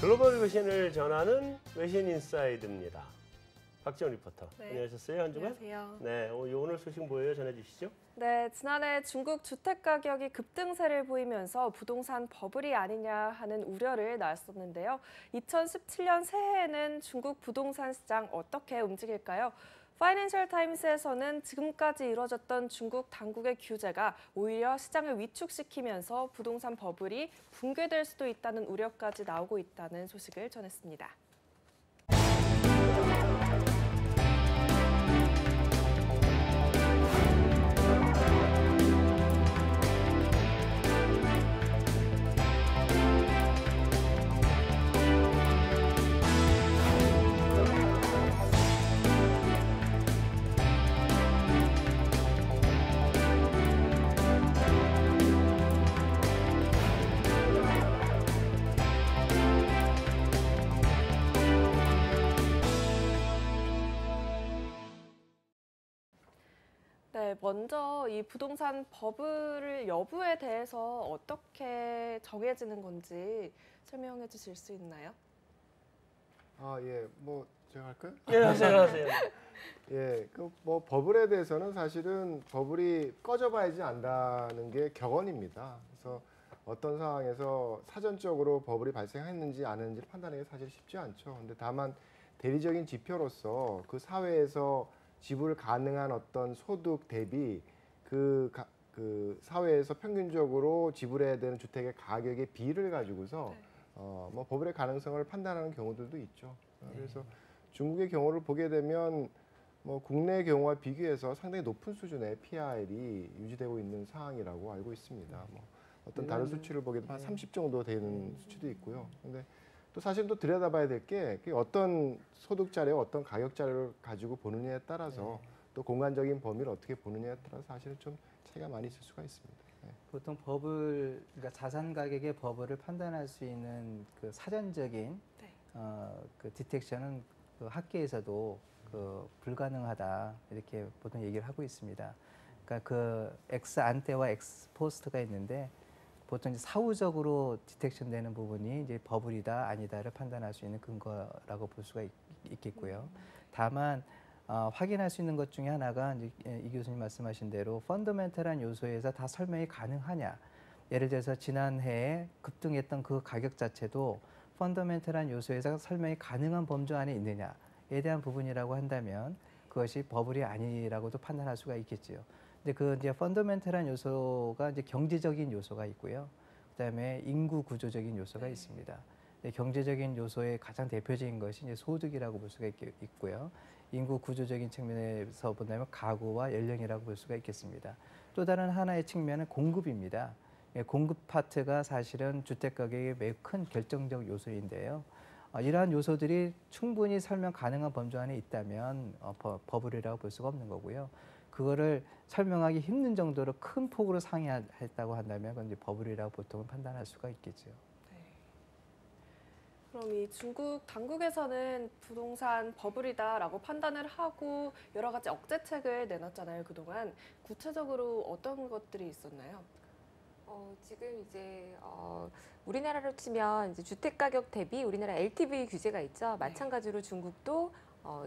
글로벌 외신을 전하는 외신 인사이드입니다. 박지원 리포터. 네. 안녕하셨어요, 한 주간? 안녕하세요. 네, 오늘 소식 뭐예요? 전해주시죠. 네, 지난해 중국 주택 가격이 급등세를 보이면서 부동산 버블이 아니냐 하는 우려를 낳았었는데요. 2017년 새해에는 중국 부동산 시장 어떻게 움직일까요? 파이낸셜 타임스에서는 지금까지 이뤄졌던 중국 당국의 규제가 오히려 시장을 위축시키면서 부동산 버블이 붕괴될 수도 있다는 우려까지 나오고 있다는 소식을 전했습니다. 네, 먼저 이 부동산 버블 여부에 대해서 어떻게 정해지는 건지 설명해 주실 수 있나요? 예, 뭐 제가 할까요? 네, 하세요. 예, 뭐 버블에 대해서는 사실은 버블이 꺼져봐야지 안다는 게 격언입니다. 그래서 어떤 상황에서 사전적으로 버블이 발생했는지 안 했는지 판단하기가 사실 쉽지 않죠. 근데 다만 대리적인 지표로서 그 사회에서 지불 가능한 어떤 소득 대비 그 사회에서 평균적으로 지불해야 되는 주택의 가격의 비율을 가지고서 뭐 버블의 가능성을 판단하는 경우들도 있죠. 그래서 중국의 경우를 보게 되면 뭐 국내 경우와 비교해서 상당히 높은 수준의 PR이 유지되고 있는 상황이라고 알고 있습니다. 뭐 어떤 다른 수치를 보게 되면 한 30 정도 되는 수치도 있고요. 근데 또 사실 또 들여다봐야 될 게 어떤 소득자료, 어떤 가격자료를 가지고 보느냐에 따라서 또 공간적인 범위를 어떻게 보느냐에 따라서 사실은 좀 차이가 많이 있을 수가 있습니다. 보통 버블, 그러니까 자산 가격의 버블을 판단할 수 있는 그 사전적인 그 디텍션은 그 학계에서도 그 불가능하다 이렇게 보통 얘기를 하고 있습니다. 그러니까 그 엑스 안테와 엑스 포스트가 있는데 보통 이제 사후적으로 디텍션 되는 부분이 이제 버블이다 아니다를 판단할 수 있는 근거라고 볼 수가 있겠고요. 다만 확인할 수 있는 것 중에 하나가 이제 이 교수님 말씀하신 대로 펀더멘털한 요소에서 다 설명이 가능하냐. 예를 들어서 지난해에 급등했던 그 가격 자체도 펀더멘털한 요소에서 설명이 가능한 범주 안에 있느냐에 대한 부분이라고 한다면 그것이 버블이 아니라고도 판단할 수가 있겠지요. 근데 그 이제 펀더멘털한 요소가 이제 경제적인 요소가 있고요. 그다음에 인구 구조적인 요소가 있습니다. 경제적인 요소의 가장 대표적인 것이 이제 소득이라고 볼 수가 있고요. 인구 구조적인 측면에서 본다면 가구와 연령이라고 볼 수가 있겠습니다. 또 다른 하나의 측면은 공급입니다. 공급 파트가 사실은 주택 가격의 매우 큰 결정적 요소인데요. 이러한 요소들이 충분히 설명 가능한 범주 안에 있다면 버블이라고 볼 수가 없는 거고요. 그거를 설명하기 힘든 정도로 큰 폭으로 상회했다고 한다면 그건 이제 버블이라고 보통은 판단할 수가 있겠죠. 네. 그럼 이 중국 당국에서는 부동산 버블이다라고 판단을 하고 여러 가지 억제책을 내놨잖아요, 그동안. 구체적으로 어떤 것들이 있었나요? 지금 이제 우리나라로 치면 이제 주택 가격 대비 우리나라 LTV 규제가 있죠. 마찬가지로 중국도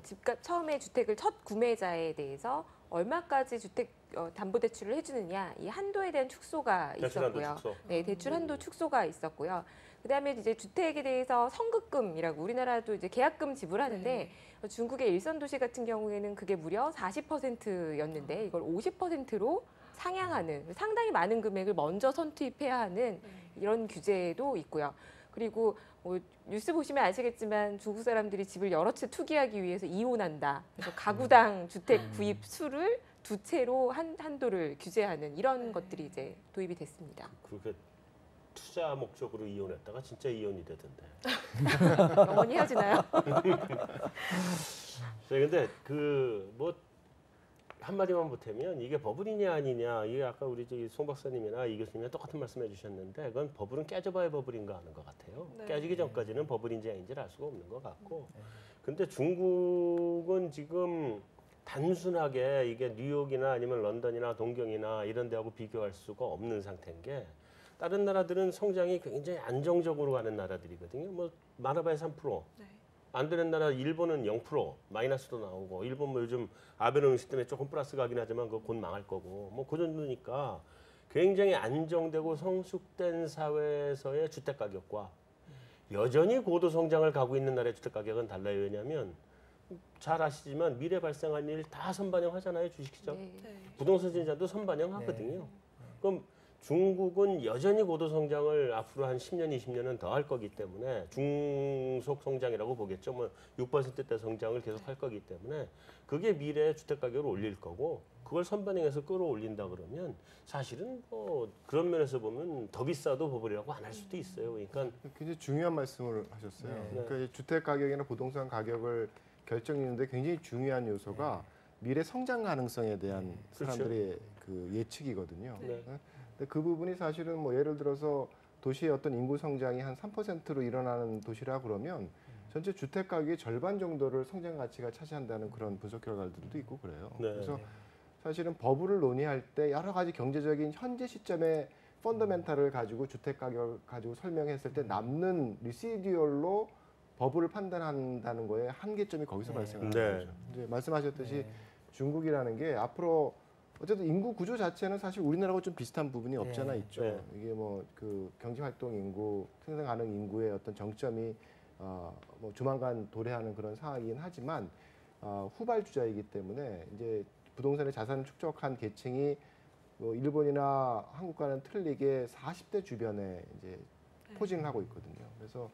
집값 처음에 주택을 첫 구매자에 대해서 얼마까지 주택 담보대출을 해주느냐 이 한도에 대한 축소가 있었고요. 네, 대출 한도 축소가 있었고요. 그다음에 이제 주택에 대해서 선급금이라고 우리나라도 이제 계약금 지불하는데 중국의 일선 도시 같은 경우에는 그게 무려 40%였는데 이걸 50%로 상향하는 상당히 많은 금액을 먼저 선투입해야 하는 이런 규제도 있고요. 그리고 뭐 뉴스 보시면 아시겠지만 중국 사람들이 집을 여러 채 투기하기 위해서 이혼한다. 그래서 가구당 주택 구입 수를 2채로 한도를 규제하는 이런 것들이 이제 도입이 됐습니다. 그렇게 투자 목적으로 이혼했다가 진짜 이혼이 되던데. 영원히 헤어지나요? 근데 그 뭐 한마디만 보태면 이게 버블이냐 아니냐 이게 아까 우리 송 박사님이나 이 교수님이 똑같은 말씀해 주셨는데 그건 버블은 깨져봐야 버블인가 하는 것 같아요. 네. 깨지기 전까지는 버블인지 아닌지를 알 수가 없는 것 같고 근데 중국은 지금 단순하게 이게 뉴욕이나 아니면 런던이나 동경이나 이런 데하고 비교할 수가 없는 상태인 게 다른 나라들은 성장이 굉장히 안정적으로 가는 나라들이거든요. 뭐 많아봐야 3%. 네. 안 되는 나라 일본은 0% 마이너스도 나오고 일본 뭐 요즘 아베노믹스 때문에 조금 플러스 가긴 하지만 그거 곧 망할 거고 뭐 그 정도니까 굉장히 안정되고 성숙된 사회에서의 주택 가격과 여전히 고도 성장을 가고 있는 나라의 주택 가격은 달라요. 왜냐하면 잘 아시지만 미래 발생한 일 다 선반영하잖아요. 주식시장. 네. 네. 부동산 시장도 선반영하거든요. 그럼 중국은 여전히 고도 성장을 앞으로 한 10년, 20년은 더 할 거기 때문에 중속 성장이라고 보겠죠. 뭐 6%대 성장을 계속 할 거기 때문에 그게 미래 주택 가격을 올릴 거고 그걸 선반영해서 끌어올린다 그러면 사실은 뭐 그런 면에서 보면 더 비싸도 버블이라고 안 할 수도 있어요. 그러니까 굉장히 중요한 말씀을 하셨어요. 네. 그러니까 이 주택 가격이나 부동산 가격을 결정짓는데 굉장히 중요한 요소가 미래 성장 가능성에 대한 사람들의 그 예측이거든요. 네. 근데 그 부분이 사실은 뭐 예를 들어서 도시의 어떤 인구 성장이 한 3%로 일어나는 도시라 그러면 전체 주택 가격의 절반 정도를 성장 가치가 차지한다는 그런 분석 결과들도 있고 그래요. 네. 그래서 사실은 버블을 논의할 때 여러 가지 경제적인 현재 시점의 펀더멘탈을 가지고 주택 가격을 가지고 설명했을 때 남는 리시디얼로 버블을 판단한다는 거에 한계점이 거기서 네. 발생하는 네. 거죠. 이제 말씀하셨듯이 네. 중국이라는 게 앞으로 어쨌든 인구 구조 자체는 사실 우리나라하고 좀 비슷한 부분이 없잖아 네. 있죠. 네. 이게 뭐 그 경제 활동 인구, 생산 가능 인구의 어떤 정점이 뭐 조만간 도래하는 그런 상황이긴 하지만 후발주자이기 때문에 이제 부동산의 자산을 축적한 계층이 뭐 일본이나 한국과는 틀리게 40대 주변에 이제 포진을 하고 있거든요. 그래서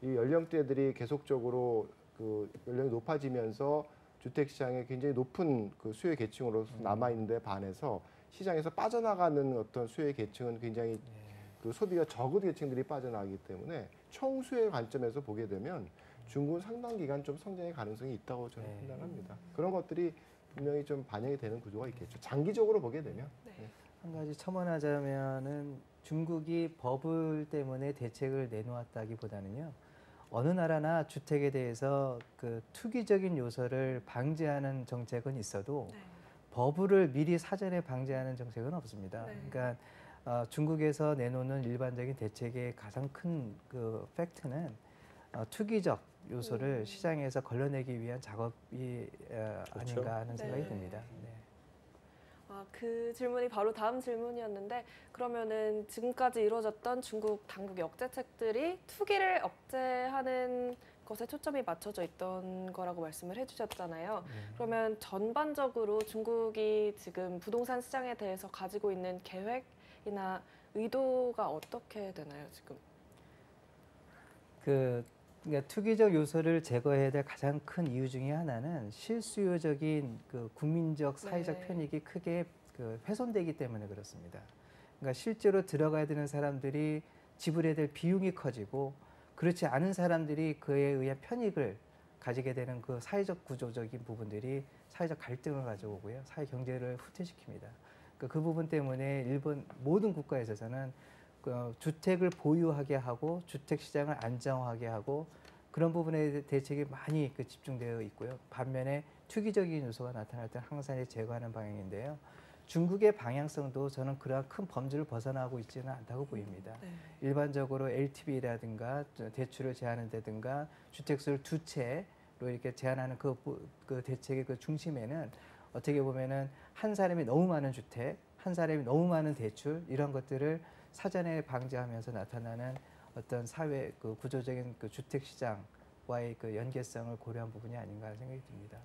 이 연령대들이 계속적으로 그 연령이 높아지면서 주택 시장에 굉장히 높은 그 수요 계층으로 남아 있는데 반해서 시장에서 빠져나가는 어떤 수요 계층은 굉장히 그 소비가 적은 계층들이 빠져나가기 때문에 총 수요의 관점에서 보게 되면 중국은 상당 기간 좀 성장의 가능성이 있다고 저는 네. 판단합니다. 그런 것들이 분명히 좀 반영이 되는 구조가 있겠죠. 장기적으로 보게 되면. 한 가지 첨언하자면은 중국이 버블 때문에 대책을 내놓았다기보다는요. 어느 나라나 주택에 대해서 그 투기적인 요소를 방지하는 정책은 있어도 네. 버블을 미리 사전에 방지하는 정책은 없습니다. 네. 그러니까 중국에서 내놓는 일반적인 대책의 가장 큰 그 팩트는 투기적 요소를 시장에서 걸러내기 위한 작업이 아닌가 하는 생각이 네. 듭니다. 네. 그 질문이 바로 다음 질문이었는데 그러면은 지금까지 이루어졌던 중국 당국의 억제책들이 투기를 억제하는 것에 초점이 맞춰져 있던 거라고 말씀을 해주셨잖아요. 그러면 전반적으로 중국이 지금 부동산 시장에 대해서 가지고 있는 계획이나 의도가 어떻게 되나요, 지금? 그러니까 투기적 요소를 제거해야 될 가장 큰 이유 중에 하나는 실수요적인 그 국민적 사회적 네. 편익이 크게 그 훼손되기 때문에 그렇습니다. 그러니까 실제로 들어가야 되는 사람들이 지불해야 될 비용이 커지고 그렇지 않은 사람들이 그에 의한 편익을 가지게 되는 그 사회적 구조적인 부분들이 사회적 갈등을 가져오고요. 사회 경제를 후퇴시킵니다. 그러니까 그 부분 때문에 일본 모든 국가에서는 주택을 보유하게 하고 주택 시장을 안정화하게 하고 그런 부분에 대책이 많이 집중되어 있고요. 반면에 투기적인 요소가 나타날 때 항상 제거하는 방향인데요. 중국의 방향성도 저는 그러한 큰 범주를 벗어나고 있지는 않다고 보입니다. 네. 일반적으로 LTV라든가 대출을 제한한다든가 주택수를 두 채로 이렇게 제한하는 그 대책의 그 중심에는 어떻게 보면은 한 사람이 너무 많은 주택, 한 사람이 너무 많은 대출 이런 것들을 사전에 방지하면서 나타나는 어떤 사회 그 구조적인 그 주택 시장과의 그 연계성을 고려한 부분이 아닌가 하는 생각이 듭니다.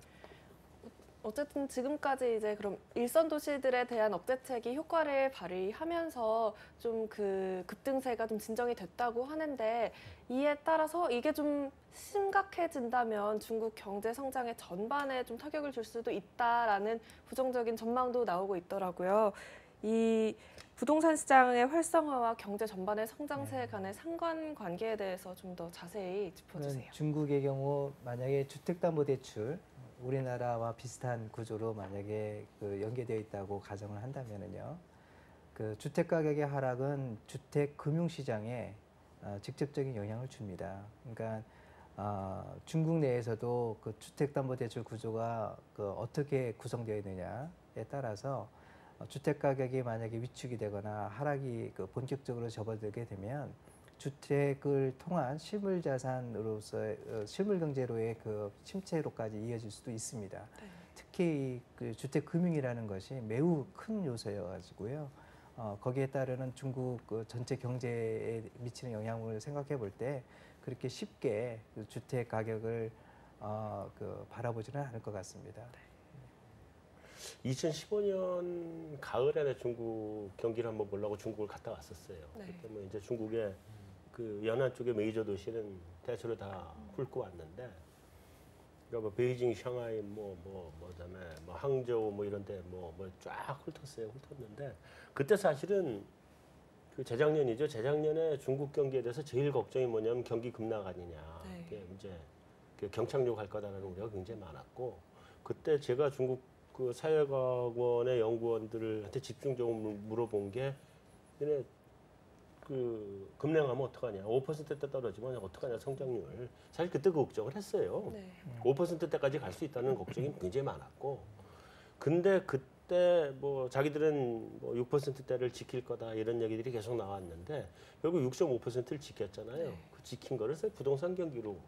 어쨌든 지금까지 이제 그럼 일선 도시들에 대한 억제책이 효과를 발휘하면서 좀 그 급등세가 좀 진정이 됐다고 하는데 이에 따라서 이게 좀 심각해진다면 중국 경제 성장의 전반에 좀 타격을 줄 수도 있다라는 부정적인 전망도 나오고 있더라고요. 이 부동산 시장의 활성화와 경제 전반의 성장세 간의 상관관계에 대해서 좀 더 자세히 짚어주세요. 중국의 경우 만약에 주택담보대출 우리나라와 비슷한 구조로 만약에 그 연계되어 있다고 가정을 한다면은요, 그 주택 가격의 하락은 주택 금융 시장에 직접적인 영향을 줍니다. 그러니까 중국 내에서도 그 주택담보대출 구조가 그 어떻게 구성되어 있느냐에 따라서 주택 가격이 만약에 위축이 되거나 하락이 본격적으로 접어들게 되면 주택을 통한 실물 자산으로서의 실물 경제로의 침체로까지 이어질 수도 있습니다. 네. 특히 주택 금융이라는 것이 매우 큰 요소여 가지고요. 거기에 따르는 중국 전체 경제에 미치는 영향을 생각해 볼 때 그렇게 쉽게 주택 가격을 바라보지는 않을 것 같습니다. 2015년 가을에 중국 경기를 한번 보려고 중국을 갔다 왔었어요. 네. 그때 뭐 이제 중국의 그 연안 쪽의 메이저 도시는 대체로 다 훑고 왔는데, 그러니까 뭐 베이징, 샹하이, 그다음에 뭐 항저우 뭐 이런데 뭐 쫙 훑었는데, 그때 사실은 그 재작년이죠. 재작년에 중국 경기에 대해서 제일 걱정이 뭐냐면 경기 급락 아니냐. 네. 이게 이제 그 경착륙 할 거다라는 우려가 굉장히 많았고, 그때 제가 중국 그 사회과학원의 연구원들한테 집중적으로 물어본 게, 얘네 그 급냉하면 어떡하냐, 5%대 떨어지면 어떡하냐 성장률. 사실 그때 그 걱정을 했어요. 네. 5%대까지 갈 수 있다는 걱정이 굉장히 많았고, 근데 그때 뭐 자기들은 뭐 6%대를 지킬 거다 이런 얘기들이 계속 나왔는데 결국 6.5%를 지켰잖아요. 네. 그 지킨 거를 부동산 경기로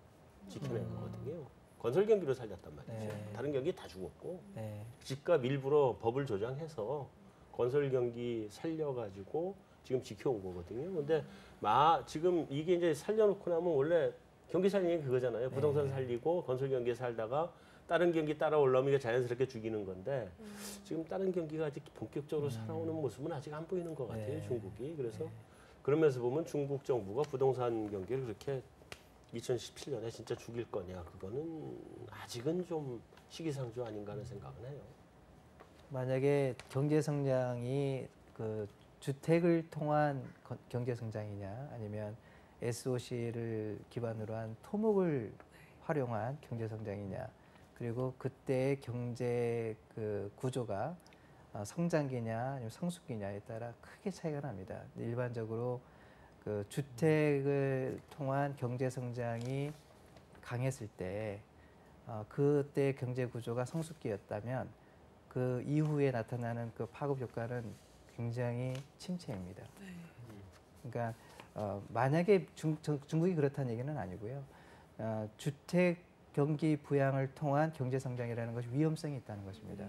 지켜낸 거거든요. 건설 경기로 살렸단 말이죠. 네. 다른 경기 다 죽었고, 네. 집값 일부러 법을 조장해서 건설 경기 살려가지고 지금 지켜온 거거든요. 근데 지금 이게 이제 살려놓고 나면 원래 경기 살리는 게 그거잖아요. 부동산 살리고 건설 경기에 살다가 다른 경기 따라 올라오면 이게 자연스럽게 죽이는 건데, 지금 다른 경기가 아직 본격적으로 살아오는 모습은 아직 안 보이는 것 같아요. 네. 중국이. 그래서 그러면서 보면 중국 정부가 부동산 경기를 그렇게 2017년에 진짜 죽일 거냐, 그거는 아직은 좀 시기상조 아닌가 하는 생각은 해요. 만약에 경제 성장이 주택을 통한 경제 성장이냐, 아니면 SOC를 기반으로 한 토목을 활용한 경제 성장이냐, 그리고 그때의 경제 구조가 성장기냐 아니면 성숙기냐에 따라 크게 차이가 납니다. 일반적으로 주택을 통한 경제 성장이 강했을 때, 그때 경제 구조가 성숙기였다면 그 이후에 나타나는 파급 효과는 굉장히 침체입니다. 그러니까 만약에 중국이 그렇다는 얘기는 아니고요. 주택 경기 부양을 통한 경제 성장이라는 것이 위험성이 있다는 것입니다.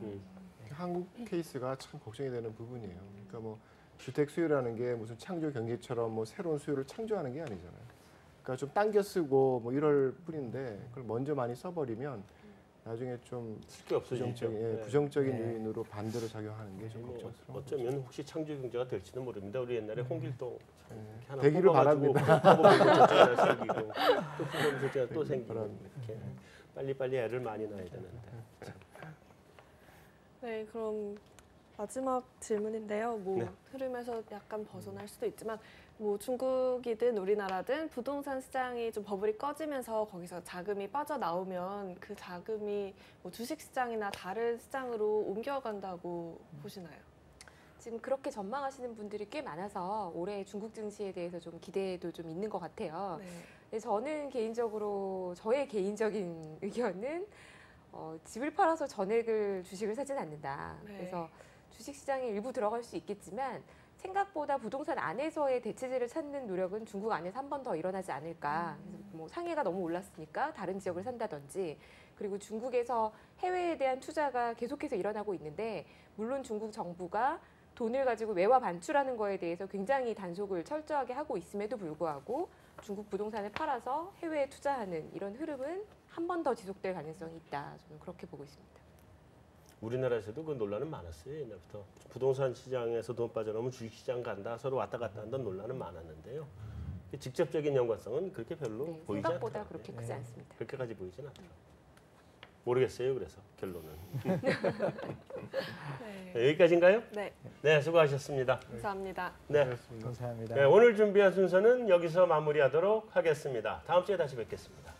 한국 케이스가 참 걱정이 되는 부분이에요. 그러니까 뭐 주택 수요라는 게 무슨 창조 경기처럼 뭐 새로운 수요를 창조하는 게 아니잖아요. 그러니까 좀 당겨 쓰고 뭐 이럴 뿐인데, 그걸 먼저 많이 써버리면 나중에 좀 쓸게 없어지죠. 부정적인 네. 요인으로 반대로 작용하는 게 좀 뭐 걱정스러워. 어쩌면 혹시 창조 경제가 될지도 모릅니다. 우리 옛날에 홍길동 하나 되기를 뽑아가지고 또 생기고 또 생기고 바랍니다. 이렇게 빨리빨리 애를 많이 낳아야 되는데. 네, 그럼 마지막 질문인데요. 네. 흐름에서 약간 벗어날 수도 있지만, 중국이든 우리나라든 부동산 시장이 좀 버블이 꺼지면서 거기서 자금이 빠져나오면 그 자금이 주식 시장이나 다른 시장으로 옮겨간다고 보시나요? 지금 그렇게 전망하시는 분들이 꽤 많아서 올해 중국 증시에 대해서 좀 기대도 좀 있는 것 같아요. 네. 근데 저는 개인적으로 저의 개인적인 의견은 집을 팔아서 전액을 주식을 사진 않는다. 네. 그래서 주식 시장에 일부 들어갈 수 있겠지만 생각보다 부동산 안에서의 대체제를 찾는 노력은 중국 안에서 한 번 더 일어나지 않을까. 그래서 뭐 상해가 너무 올랐으니까 다른 지역을 산다든지, 그리고 중국에서 해외에 대한 투자가 계속해서 일어나고 있는데, 물론 중국 정부가 돈을 가지고 외화 반출하는 거에 대해서 굉장히 단속을 철저하게 하고 있음에도 불구하고 중국 부동산을 팔아서 해외에 투자하는 이런 흐름은 한 번 더 지속될 가능성이 있다. 저는 그렇게 보고 있습니다. 우리나라에서도 그 논란은 많았어요. 옛날부터 부동산 시장에서 돈 빠져나오면 주식시장 간다, 서로 왔다 갔다 한다는 논란은 많았는데요. 직접적인 연관성은 그렇게 별로 네, 보이지 생각보다 않더라고요. 그렇게 크지 않습니다. 그렇게까지 보이진 않더라고요. 모르겠어요. 그래서 결론은. 네. 여기까지인가요? 네, 네, 수고하셨습니다. 감사합니다. 네. 그렇습니다. 감사합니다. 네, 오늘 준비한 순서는 여기서 마무리하도록 하겠습니다. 다음 주에 다시 뵙겠습니다.